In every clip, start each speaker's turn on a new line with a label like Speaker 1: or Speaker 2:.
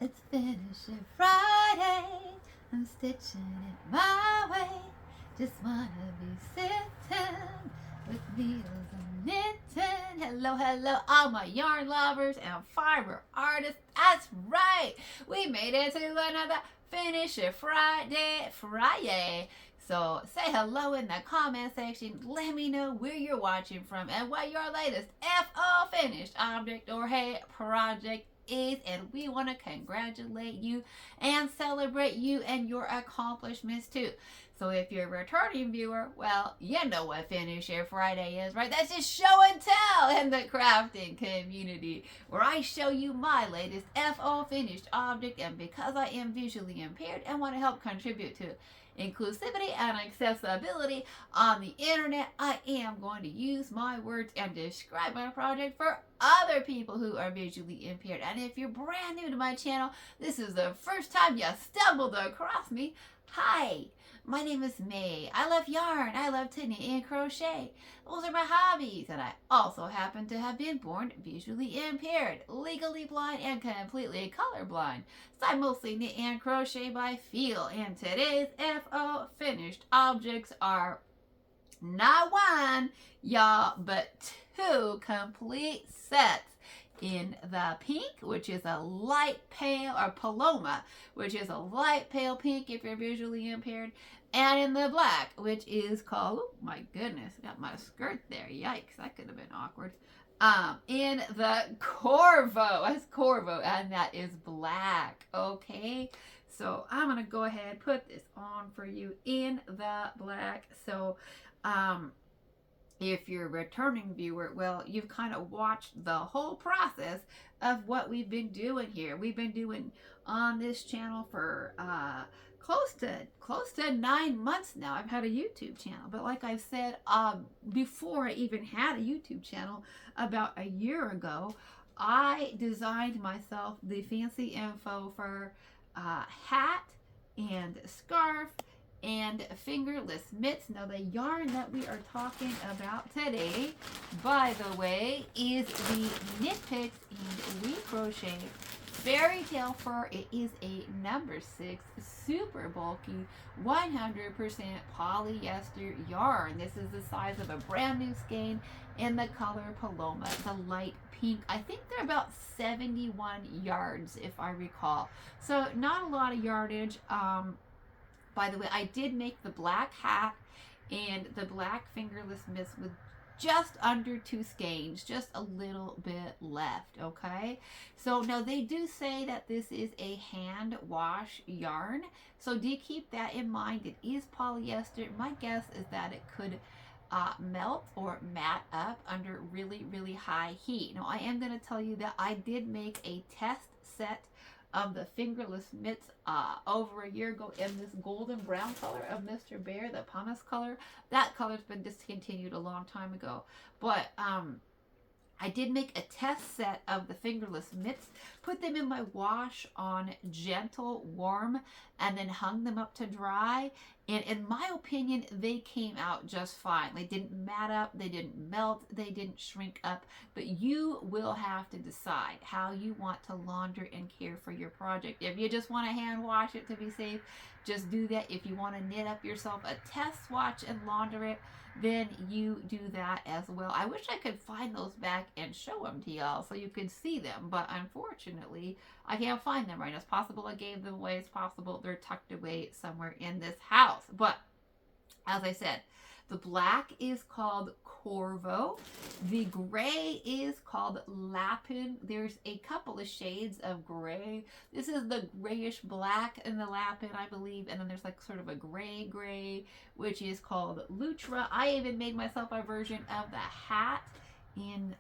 Speaker 1: It's Finish It Friday. I'm stitching it my way. Just wanna be sitting with needles and knitting. Hello, hello, all my yarn lovers and fiber artists. That's right. We made it to another Finish It Friday. So say hello in the comment section. Let me know where you're watching from and what your latest FO finished object or hey project is, and we want to congratulate you and celebrate you and your accomplishments too. So if you're a returning viewer, well, you know what Finish Your Friday is, right? That's just show and tell in the crafting community, where I show you my latest FO finished object, and because I am visually impaired and want to help contribute to inclusivity and accessibility on the internet, I am going to use my words and describe my project for other people who are visually impaired. And if you're brand new to my channel, this is the first time you stumbled across me, hi, my name is May. I love yarn, I love to knit and crochet. Those are my hobbies, and I also happen to have been born visually impaired, legally blind, and completely colorblind. So I mostly knit and crochet by feel, and today's FO finished objects are not one, y'all, but two complete sets in the pink, which is a light pale, or paloma, which is a light pale pink if you're visually impaired, and in the black, which is called, oh my goodness, got my skirt there, yikes, that could have been awkward, in the Corvo, and that is black, okay? So I'm gonna go ahead and put this on for you in the black. So if you're a returning viewer, well, you've kind of watched the whole process of what we've been doing here. We've been doing on this channel for close to 9 months now. I've had a YouTube channel, but like I've said, before I even had a YouTube channel, about a year ago, I designed myself the fancy info for hat and scarf and fingerless mitts. Now the yarn that we are talking about today, by the way, is the knitpicks and we crochet Fairytale fur. It is a number 6 super bulky 100% polyester yarn. This is the size of a brand new skein in the color Paloma, the light pink. I think they're about 71 yards if I recall. So not a lot of yardage. By the way, I did make the black hat and the black fingerless mitts with just under 2 skeins, just a little bit left, okay? So now they do say that this is a hand wash yarn, so do keep that in mind. It is polyester. My guess is that it could melt or mat up under really, really high heat. Now I am going to tell you that I did make a test set of the fingerless mitts over a year ago in this golden brown color of Mr. Bear, the pumice color. That color's been discontinued a long time ago. But I did make a test set of the fingerless mitts, put them in my wash on gentle warm, and then hung them up to dry. And in my opinion, they came out just fine. They didn't mat up, they didn't melt, they didn't shrink up. But you will have to decide how you want to launder and care for your project. If you just want to hand wash it to be safe, just do that. If you want to knit up yourself a test swatch and launder it, then you do that as well. I wish I could find those back and show them to y'all so you could see them, but unfortunately I can't find them right now. It's possible I gave them away. It's possible they're tucked away somewhere in this house. But as I said, the black is called Corvo. The gray is called Lapin. There's a couple of shades of gray. This is the grayish black in the Lapin, I believe. And then there's like sort of a gray, which is called Lutra. I even made myself a version of the hat in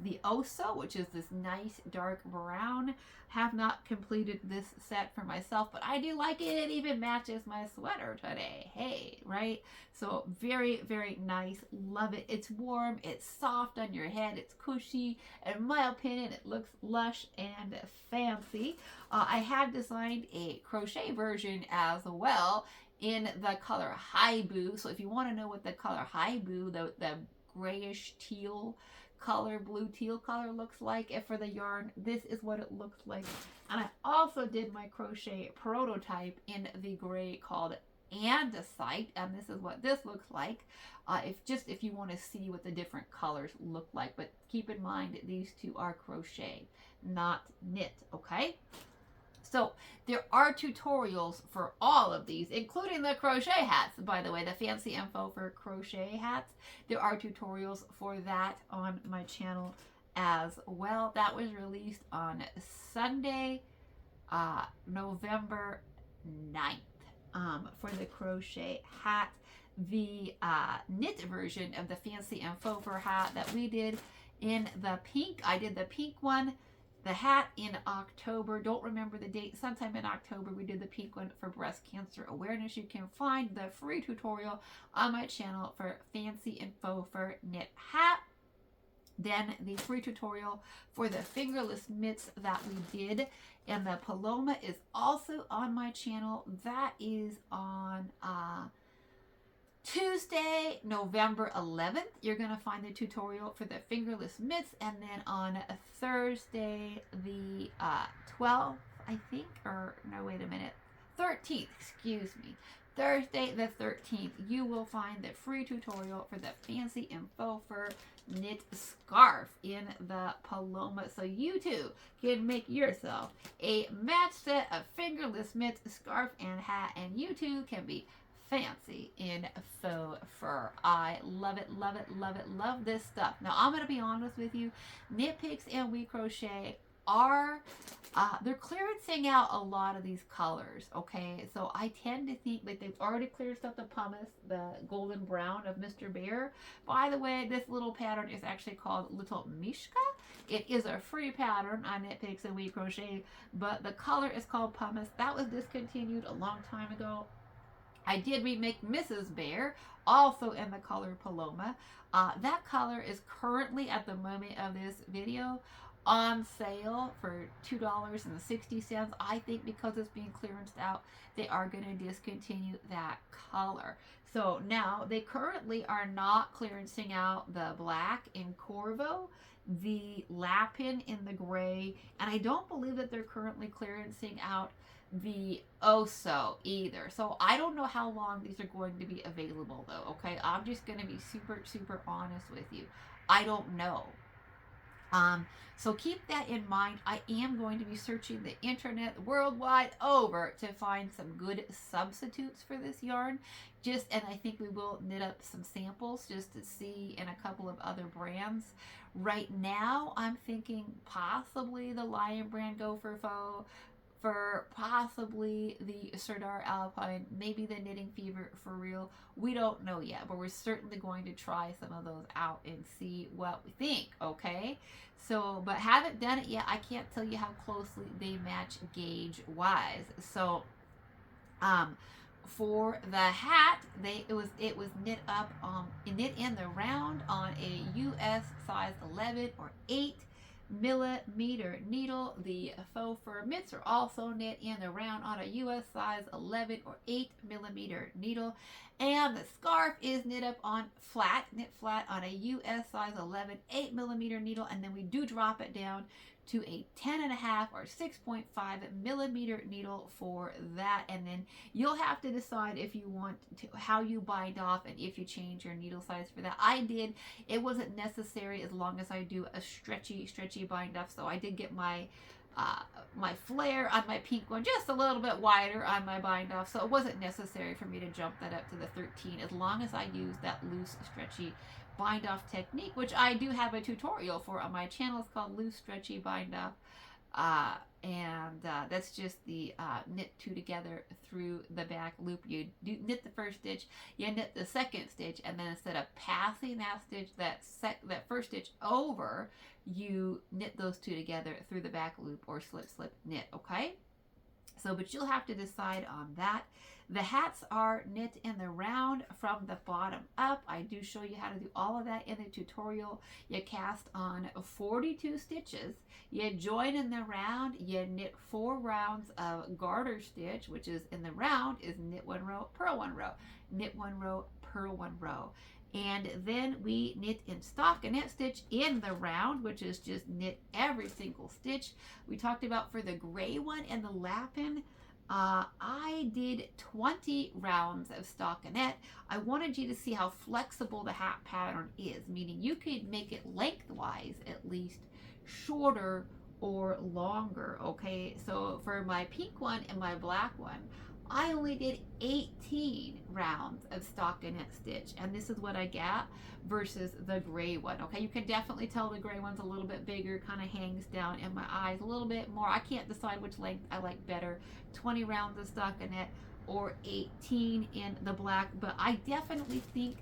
Speaker 1: the Oso, which is this nice dark brown. Have not completed this set for myself, but I do like it. It even matches my sweater today. Hey, right? So very, very nice. Love it. It's warm. It's soft on your head. It's cushy. In my opinion, it looks lush and fancy. I have designed a crochet version as well in the color Haibu. So if you want to know what the color Haibu, the grayish teal color, blue teal color looks like. And for the yarn, this is what it looks like. And I also did my crochet prototype in the gray called andesite, and this is what this looks like. If you want to see what the different colors look like, but keep in mind these two are crochet, not knit. Okay, so there are tutorials for all of these, including the crochet hats. By the way, the fancy info for crochet hats, there are tutorials for that on my channel as well. That was released on Sunday, November 9th, for the crochet hat. The knit version of the fancy and faux fur hat that we did in the pink. I did the pink one, the hat in October. Don't remember the date. Sometime in October we did the pink one for breast cancer awareness. You can find the free tutorial on my channel for fancy and faux fur knit hat. Then the free tutorial for the fingerless mitts that we did, and the Paloma is also on my channel. That is on Tuesday, November 11th. You're going to find the tutorial for the fingerless mitts, and then on Thursday the 12th, I think, or no, wait a minute, 13th, excuse me. Thursday the 13th, you will find the free tutorial for the fancy and faux fur knit scarf in the Paloma, so you too can make yourself a match set of fingerless mitts, scarf, and hat, and you too can be fancy in faux fur. I love it, love it, love it, love this stuff. Now I'm going to be honest with you, Knit Picks and We Crochet are they're clearancing out a lot of these colors. Okay, so I tend to think that they've already cleared out the pumice, the golden brown of Mr. Bear. By the way, this little pattern is actually called Little Mishka. It is a free pattern on Knit Picks and We Crochet, but the color is called pumice. That was discontinued a long time ago. I did remake Mrs. Bear, also in the color Paloma. That color is currently, at the moment of this video, on sale for $2.60. I think because it's being clearanced out, they are going to discontinue that color. So now they currently are not clearancing out the black in Corvo, the Lapin in the gray, and I don't believe that they're currently clearancing out the Oso either. So I don't know how long these are going to be available though. Okay, I'm just going to be super honest with you. I don't know. So keep that in mind. I am going to be searching the internet worldwide over to find some good substitutes for this yarn. And I think we will knit up some samples just to see in a couple of other brands. Right now, I'm thinking possibly the Lion Brand Gopher Faux, for possibly the Serdar Alpine, maybe the Knitting Fever for real. We don't know yet, but we're certainly going to try some of those out and see what we think, okay? So, but haven't done it yet. I can't tell you how closely they match gauge wise. So, for the hat, it was knit up, knit in the round on a US size 11 or 8 millimeter needle. The faux fur mitts are also knit in the round on a US size 11 or 8 millimeter needle, and the scarf is knit up on knit flat on a US size 11 8 millimeter needle, and then we do drop it down to a 10.5 or 6.5 millimeter needle for that, and then you'll have to decide if you want to, how you bind off, and if you change your needle size for that. I did. It wasn't necessary as long as I do a stretchy bind off. So I did get my my flare on my pink one just a little bit wider on my bind off, so it wasn't necessary for me to jump that up to the 13 as long as I use that loose stretchy bind off technique, which I do have a tutorial for on my channel. It's called Loose Stretchy Bind Off, and that's just the knit two together through the back loop. You do knit the first stitch, you knit the second stitch, and then instead of passing that stitch, that first stitch over, you knit those two together through the back loop, or slip knit. Okay, so but you'll have to decide on that. The hats are knit in the round from the bottom up. I do show you how to do all of that in the tutorial. You cast on 42 stitches, you join in the round, you knit 4 rounds of garter stitch, which is in the round is knit 1 row, purl 1 row, knit 1 row, purl 1 row. And then we knit in stockinette stitch in the round, which is just knit every single stitch. We talked about for the gray one and the lapin, I did 20 rounds of stockinette. I wanted you to see how flexible the hat pattern is, meaning you could make it lengthwise at least shorter or longer. Okay, so for my pink one and my black one, I only did 18 rounds of stockinette stitch, and this is what I got versus the gray one. Okay, you can definitely tell the gray one's a little bit bigger, kind of hangs down in my eyes a little bit more. I can't decide which length I like better, 20 rounds of stockinette or 18 in the black, but I definitely think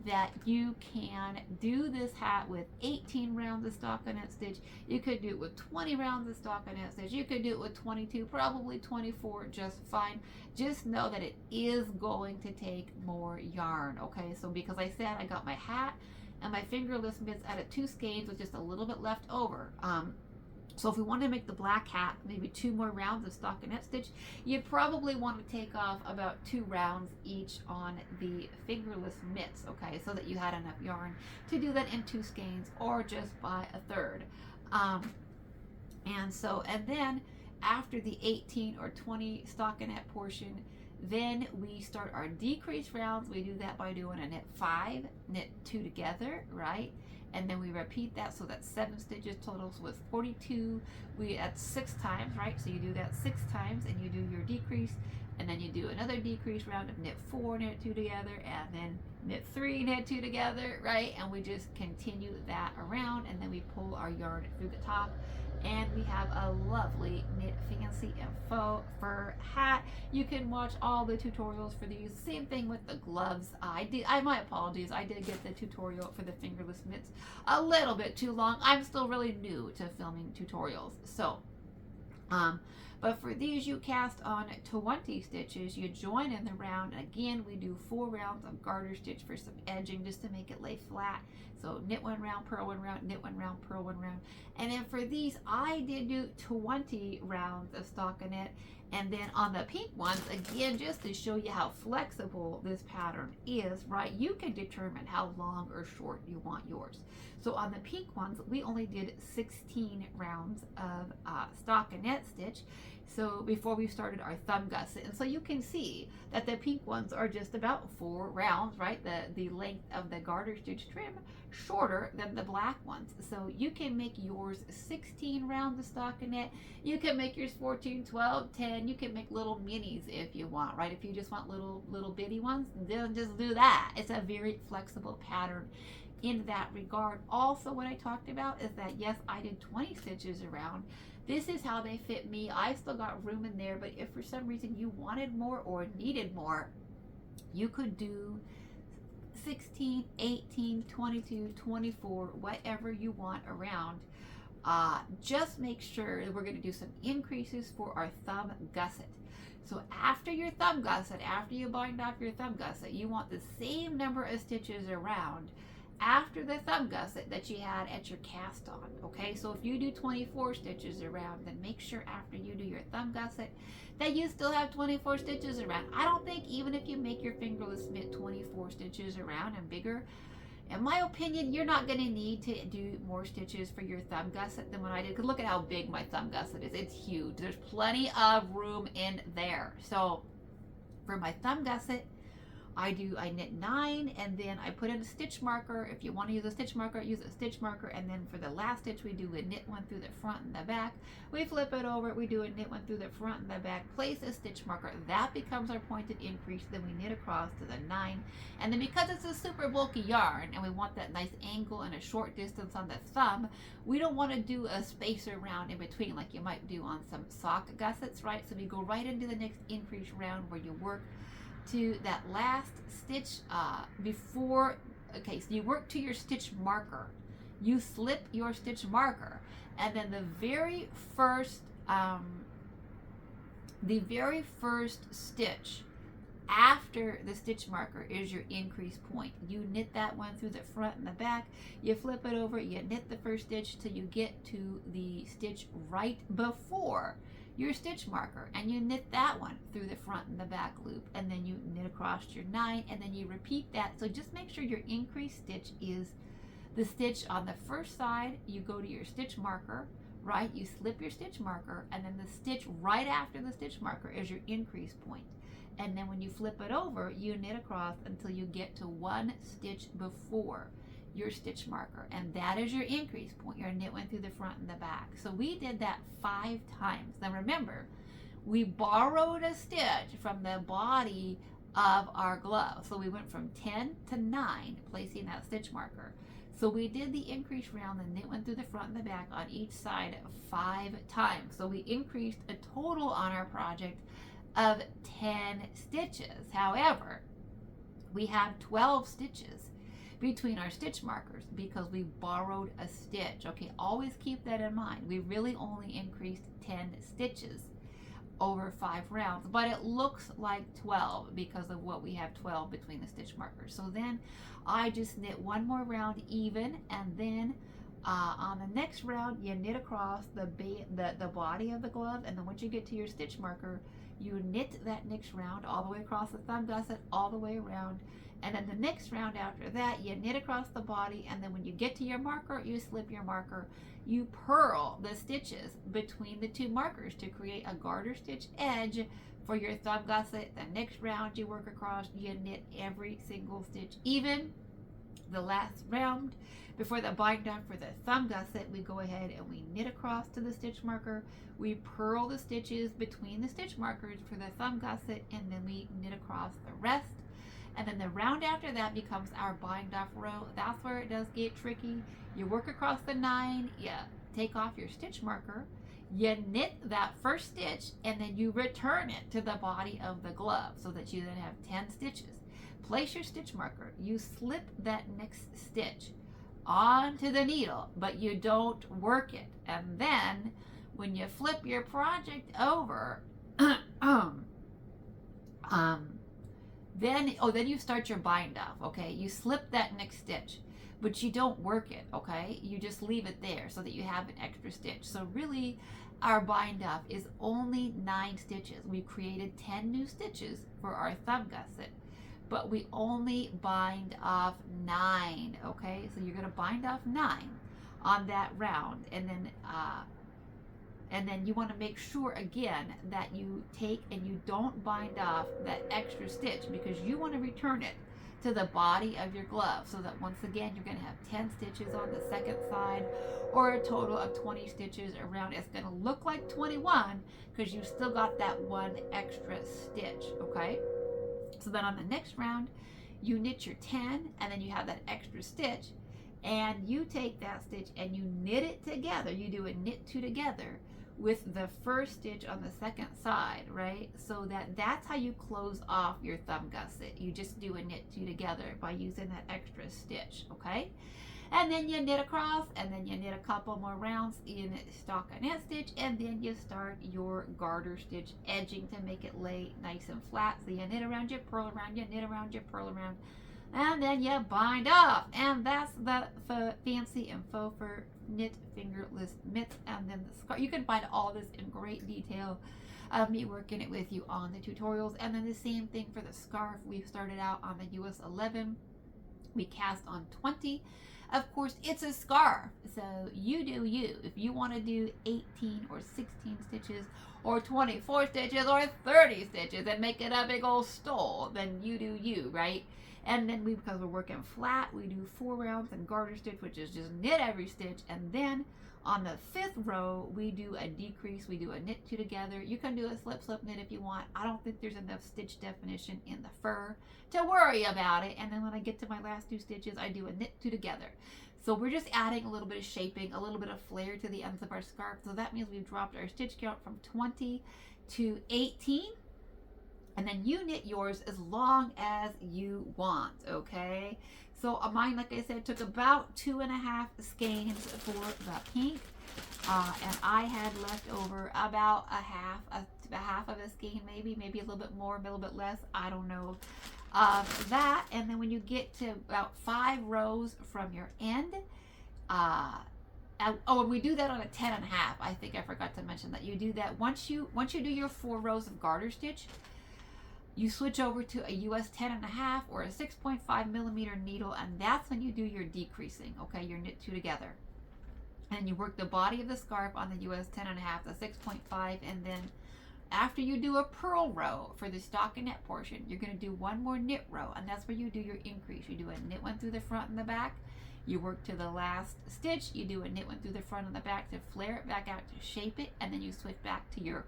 Speaker 1: that you can do this hat with 18 rounds of stockinette stitch. You could do it with 20 rounds of stockinette stitch. You could do it with 22, probably 24, just fine. Just know that it is going to take more yarn, okay? So because I said I got my hat and my fingerless mitts out of 2 skeins with just a little bit left over. So if we want to make the black hat, maybe 2 more rounds of stockinette stitch, you'd probably want to take off about 2 rounds each on the fingerless mitts, okay, so that you had enough yarn to do that in 2 skeins or just by a third. And then after the 18 or 20 stockinette portion, then we start our decrease rounds. We do that by doing a knit 5, knit 2 together, right? And then we repeat that, so that's 7 stitches total, so it's 42. That's 6 times, right? So you do that 6 times, and you do your decrease, and then you do another decrease round of knit 4, knit 2 together, and then knit 3, knit 2 together, right? And we just continue that around, and then we pull our yarn through the top, and we have a lovely knit fancy and faux fur hat. You can watch all the tutorials for these. Same thing with the gloves. My apologies, I did get the tutorial for the fingerless mitts a little bit too long. I'm still really new to filming tutorials. So, but for these, you cast on 20 stitches, you join in the round. Again, we do 4 rounds of garter stitch for some edging just to make it lay flat. So knit 1 round, purl 1 round, knit 1 round, purl 1 round. And then for these, I did do 20 rounds of stockinette. And then on the pink ones, again, just to show you how flexible this pattern is, right? You can determine how long or short you want yours. So on the pink ones, we only did 16 rounds of stockinette stitch. So before we started our thumb gusset, and so you can see that the pink ones are just about 4 rounds, right? The length of the garter stitch trim shorter than the black ones. So you can make yours 16 rounds of stockinette. You can make yours 14, 12, 10. You can make little minis if you want, right? If you just want little bitty ones, then just do that. It's a very flexible pattern in that regard. Also, what I talked about is that yes, I did 20 stitches around. This is how they fit me. I still got room in there, but if for some reason you wanted more or needed more, you could do 16, 18, 22, 24, whatever you want around. Just make sure that we're going to do some increases for our thumb gusset. So after your thumb gusset, after you bind off your thumb gusset, you want the same number of stitches around after the thumb gusset that you had at your cast on. Okay, so if you do 24 stitches around, then make sure after you do your thumb gusset that you still have 24 stitches around. I don't think even if you make your fingerless mitt 24 stitches around and bigger, in my opinion, you're not going to need to do more stitches for your thumb gusset than what I did, because look at how big my thumb gusset is. It's huge. There's plenty of room in there. So for my thumb gusset, I knit 9, and then I put in a stitch marker. If you want to use a stitch marker, use a stitch marker. And then for the last stitch, we do a knit 1 through the front and the back. We flip it over, we do a knit 1 through the front and the back, place a stitch marker. That becomes our pointed increase. Then we knit across to the 9. And then because it's a super bulky yarn and we want that nice angle and a short distance on the thumb, we don't want to do a spacer round in between like you might do on some sock gussets, right? So we go right into the next increase round where you work to that last stitch before. Okay, so you work to your stitch marker, you slip your stitch marker, and then the very first stitch after the stitch marker is your increase point. You knit that one through the front and the back, you flip it over, you knit the first stitch till you get to the stitch right before your stitch marker and you knit that one through the front and the back loop, and then you knit across your 9, and then you repeat that. So just make sure your increased stitch is the stitch on the first side. You go to your stitch marker, right? You slip your stitch marker, and then the stitch right after the stitch marker is your increase point. And then when you flip it over, you knit across until you get to 1 stitch before your stitch marker, and that is your increase point. Your knit went through the front and the back. So we did that 5 times. Now remember, we borrowed a stitch from the body of our glove. So we went from 10 to 9, placing that stitch marker. So we did the increase round, the knit went through the front and the back on each side 5 times. So we increased a total on our project of 10 stitches. However, we have 12 stitches between our stitch markers because we borrowed a stitch. Okay, always keep that in mind. We really only increased 10 stitches over 5 rounds, but it looks like 12 because of what we have 12 between the stitch markers. So then I just knit 1 more round even, and then on the next round you knit across the body of the glove, and then once you get to your stitch marker, you knit that next round all the way across the thumb gusset, all the way around. And then the next round after that, you knit across the body, and then when you get to your marker, you slip your marker. You purl the stitches between the 2 markers to create a garter stitch edge for your thumb gusset. The next round you work across, you knit every single stitch even. The last round, before the bind off for the thumb gusset, we go ahead and we knit across to the stitch marker. We purl the stitches between the stitch markers for the thumb gusset, and then we knit across the rest. And then the round after that becomes our bind off row. That's where it does get tricky. You work across the 9, you take off your stitch marker, you knit that first stitch, and then you return it to the body of the glove so that you then have 10 stitches. Place your stitch marker, you slip that next stitch onto the needle, but you don't work it. And then when you flip your project over, then you start your bind off. Okay, you slip that next stitch, but you don't work it. Okay, you just leave it there so that you have an extra stitch. So really our bind off is only 9 stitches. We created 10 new stitches for our thumb gusset, but we only bind off 9. Okay, so you're going to bind off 9 on that round, and then you want to make sure again that you take and you don't bind off that extra stitch, because you want to return it to the body of your glove, so that once again you're going to have 10 stitches on the second side, or a total of 20 stitches around. It's going to look like 21 because you still got that 1 extra stitch. Okay, so then on the next round you knit your 10, and then you have that extra stitch, and you take that stitch and you knit it together. You do a knit 2 together with the first stitch on the second side, right? So that's how you close off your thumb gusset. You just do a knit 2 together by using that extra stitch. Okay, and then you knit across, and then you knit a couple more rounds in stockinette stitch, and then you start your garter stitch edging to make it lay nice and flat. So you knit around, you purl around, you knit around, you purl around, and then you bind off. And that's the fancy and faux fur knit fingerless mitts. And then the scarf, you can find all this in great detail of me working it with you on the tutorials. And then the same thing for the scarf. We started out on the US 11, we cast on 20. Of course, it's a scarf, so you do you. If you want to do 18 or 16 stitches or 24 stitches or 30 stitches and make it a big old stole, then you do you, right? And then because we're working flat, we do 4 rounds in garter stitch, which is just knit every stitch. And then on the 5th row, we do a decrease. We do a knit 2 together. You can do a slip knit if you want. I don't think there's enough stitch definition in the fur to worry about it. And then when I get to my last 2 stitches, I do a knit 2 together. So we're just adding a little bit of shaping, a little bit of flair to the ends of our scarf. So that means we've dropped our stitch count from 20 to 18. And then you knit yours as long as you want, okay? So mine, like I said, took about 2.5 skeins for the pink. And I had left over about a half of a skein, maybe a little bit more, a little bit less, I don't know. That, and then when you get to about 5 rows from your end, Oh, and we do that on a 10.5. I think I forgot to mention that. You do that once you do your 4 rows of garter stitch, you switch over to a US 10.5 or a 6.5 millimeter needle, and that's when you do your decreasing. Okay, you knit 2 together, and you work the body of the scarf on the US 10.5, the 6.5, and then after you do a purl row for the stockinette portion, you're going to do one more knit row, and that's where you do your increase. You do a knit one through the front and the back. You work to the last stitch. You do a knit one through the front and the back to flare it back out to shape it, and then you switch back to your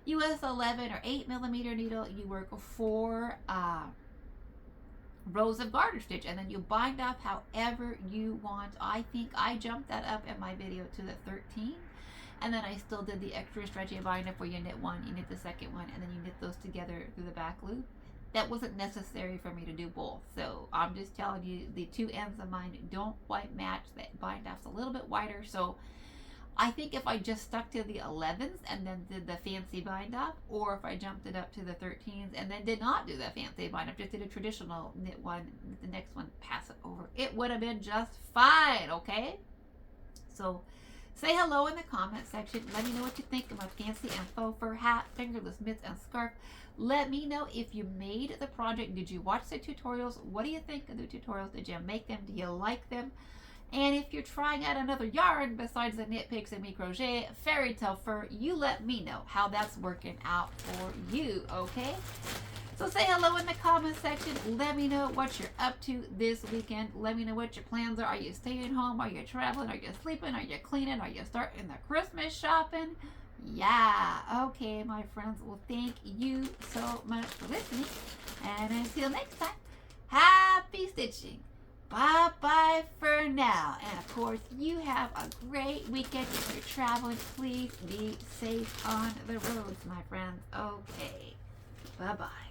Speaker 1: US 11 or 8 millimeter needle. You work 4 rows of garter stitch, and then you bind up however you want. I think I jumped that up in my video to the 13. And then I still did the extra stretchy bind up where you knit one, you knit the second one, and then you knit those together through the back loop. That wasn't necessary for me to do both. So I'm just telling you, the 2 ends of mine don't quite match. That bind off's a little bit wider. So I think if I just stuck to the 11s and then did the fancy bind off, or if I jumped it up to the 13s and then did not do the fancy bind off, just did a traditional knit one, the next one, pass it over, it would have been just fine, okay? So say hello in the comment section. Let me know what you think of my fancy and faux fur hat, fingerless mitts, and scarf. Let me know if you made the project. Did you watch the tutorials? What do you think of the tutorials? Did you make them? Do you like them? And if you're trying out another yarn besides the knit picks and me crochet fairytale fur, you let me know how that's working out for you, okay? So say hello in the comment section. Let me know what you're up to this weekend. Let me know what your plans are. Are you staying home? Are you traveling? Are you sleeping? Are you cleaning? Are you starting the Christmas shopping? Yeah, okay, my friends. Well, thank you so much for listening. And until next time, happy stitching. Bye-bye for now. And of course, you have a great weekend. If you're traveling, please be safe on the roads, my friends. Okay, bye-bye.